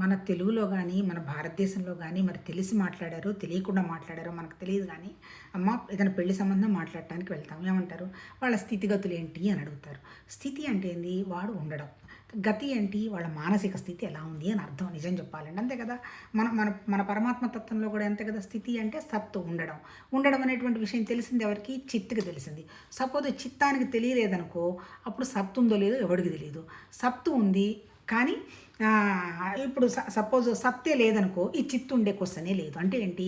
మన తెలుగులో కానీ మన భారతదేశంలో కానీ మరి తెలిసి మాట్లాడారో తెలియకుండా మాట్లాడారో మనకు తెలియదు కానీ అమ్మ ఏదైనా పెళ్లి సంబంధం మాట్లాడటానికి వెళ్తాం, ఏమంటారు వాళ్ళ స్థితిగతులు ఏంటి అని అడుగుతారు. స్థితి అంటే ఏంది? వాడు ఉండడం. గతి ఏంటి? వాళ్ళ మానసిక స్థితి ఎలా ఉంది అని అర్థం. నిజం చెప్పాలంటే అంతే కదా. మన మన మన పరమాత్మ తత్వంలో కూడా అంతే కదా. స్థితి అంటే సత్తు, ఉండడం. ఉండడం అనేటువంటి విషయం తెలిసింది ఎవరికి? చిత్తుకి తెలిసింది. సపోజ్ చిత్తానికి తెలియలేదనుకో, అప్పుడు సత్తు ఉందో లేదో ఎవడికి తెలియదు. సత్తు ఉంది కానీ ఇప్పుడు సపోజ్ సత్తే లేదనుకో, ఈ చిత్తు ఉండే క్వశ్చనే లేదు. అంటే ఏంటి?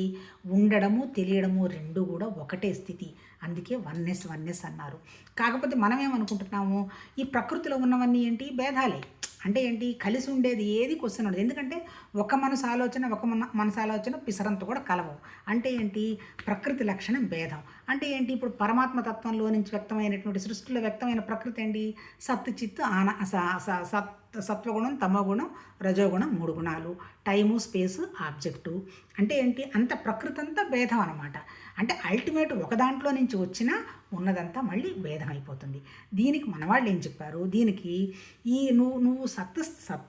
ఉండడము తెలియడము రెండు కూడా ఒకటే స్థితి. అందుకే వన్నెస్ అన్నారు. కాకపోతే మనం ఏమనుకుంటున్నాము, ఈ ప్రకృతిలో ఉన్నవన్నీ ఏంటి? భేదాలే. అంటే ఏంటి? కలిసి ఉండేది ఏది క్వశ్చన్ ఉండదు. ఎందుకంటే ఒక మనసు ఆలోచన ఒక మనసు ఆలోచన పిసరంత కూడా కలవు. అంటే ఏంటి? ప్రకృతి లక్షణం భేదం. అంటే ఏంటి? ఇప్పుడు పరమాత్మ తత్వంలో నుంచి వ్యక్తమైనటువంటి సృష్టిలో వ్యక్తమైన ప్రకృతి ఏంటి? సత్తు చిత్తు సత్వగుణం, తమోగుణం, రజోగుణం, 3 గుణాలు, టైము స్పేసు ఆబ్జెక్టు. అంటే ఏంటి? అంత ప్రకృతి అంతా భేదం అనమాట. అంటే అల్టిమేట్ ఒక దాంట్లో నుంచి వచ్చినా ఉన్నదంతా మళ్ళీ భేదం అయిపోతుంది. దీనికి మనవాళ్ళు ఏం చెప్పారు? దీనికి ఈ నువ్వు సత్తు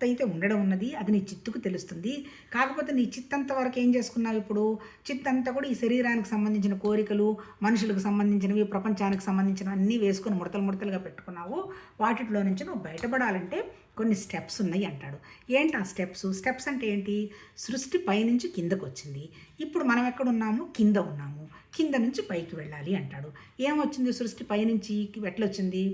అయితే ఉండడం ఉన్నది, అది నీ చిత్తుకు తెలుస్తుంది. కాకపోతే నీ చిత్తంత వరకు ఏం చేసుకున్నావు? ఇప్పుడు చిత్తంతా కూడా ఈ శరీరానికి సంబంధించిన కోరికలు, మనుషులకు సంబంధించినవి, ప్రపంచానికి సంబంధించినవి అన్నీ వేసుకొని ముడతలుగా పెట్టుకున్నావు. వాటిలో నుంచి నువ్వు బయటపడాలంటే కొన్ని స్టెప్స్ ఉన్నాయి అంటాడు. ఏంటి ఆ స్టెప్స్ అంటే ఏంటి? సృష్టి పైనుంచి కిందకు వచ్చింది. ఇప్పుడు మనం ఎక్కడున్నాము? కింద ఉన్నాము. కింద నుంచి పైకి వెళ్ళాలి అంటాడు. ఏమొచ్చింది? సృష్టి పైనుంచి ఎట్లొచ్చింది?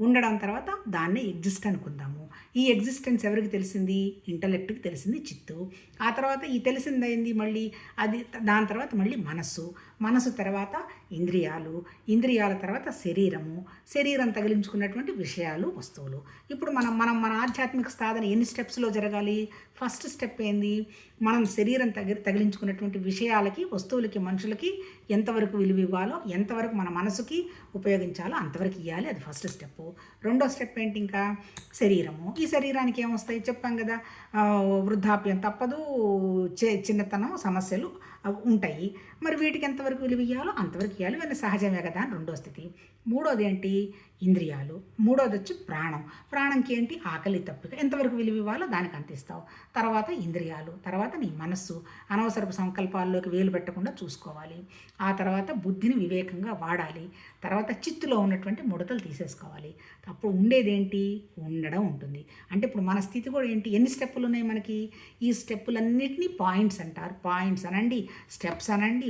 ఉండడం తర్వాత దాన్నే ఎగ్జిస్ట్ అనుకుందాము. ఈ ఎగ్జిస్టెన్స్ ఎవరికి తెలిసింది? ఇంటలెక్ట్కి తెలిసింది, చిత్తు. ఆ తర్వాత ఈ తెలిసిందైంది మళ్ళీ అది, దాని తర్వాత మళ్ళీ మనసు తర్వాత ఇంద్రియాల తర్వాత శరీరం తగిలించుకున్నటువంటి విషయాలు, వస్తువులు. ఇప్పుడు మన ఆధ్యాత్మిక సాధన ఎన్ని స్టెప్స్లో జరగాలి? ఫస్ట్ స్టెప్ ఏంది? మనం శరీరం తగిలించుకున్నటువంటి విషయాలకి, వస్తువులకి, మనుషులకి ఎంతవరకు విలువ ఇవ్వాలో, ఎంతవరకు మన మనసుకి ఉపయోగించాలో అంతవరకు ఇవ్వాలి. అది ఫస్ట్ స్టెప్. రెండో స్టెప్ ఏంటి? ఇంకా శరీరము. ఈ శరీరానికి ఏమొస్తాయి చెప్పాం కదా. వృద్ధాప్యం తప్పదు, చిన్నతనం, సమస్యలు ఉంటాయి. మరి వీటికి ఎంతవరకు విలువ ఇవ్వాలో అంతవరకు ఇవ్వాలి. ఇవన్నీ సహజమే కదా అని రెండో స్థితి. మూడోది ఏంటి? ఇంద్రియాలు. మూడోది వచ్చి ప్రాణంకి ఏంటి? ఆకలి, తప్పిక. ఎంతవరకు విలువ ఇవ్వాలో దానికి అందిస్తావు. తర్వాత ఇంద్రియాలు, తర్వాత నీ మనస్సు అనవసరపు సంకల్పాల్లోకి వేలు పెట్టకుండా చూసుకోవాలి. ఆ తర్వాత బుద్ధిని వివేకంగా వాడాలి. తర్వాత చిత్తులో ఉన్నటువంటి ముడతలు తీసేసుకోవాలి. అప్పుడు ఉండేదేంటి? ఉండడం ఉంటుంది. అంటే ఇప్పుడు మన స్థితి కూడా ఏంటి? ఎన్ని స్టెప్పులు ఉన్నాయి మనకి? ఈ స్టెప్పులన్నిటినీ పాయింట్స్ అంటారు. పాయింట్స్ అనండి, స్టెప్స్ అనండి,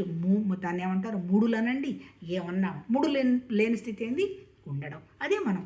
దాన్ని ఏమంటారు? ముడులు అనండి, ఏమన్నా. ముడు లేని స్థితి ఏంది? ఉండడం. అదే మనం.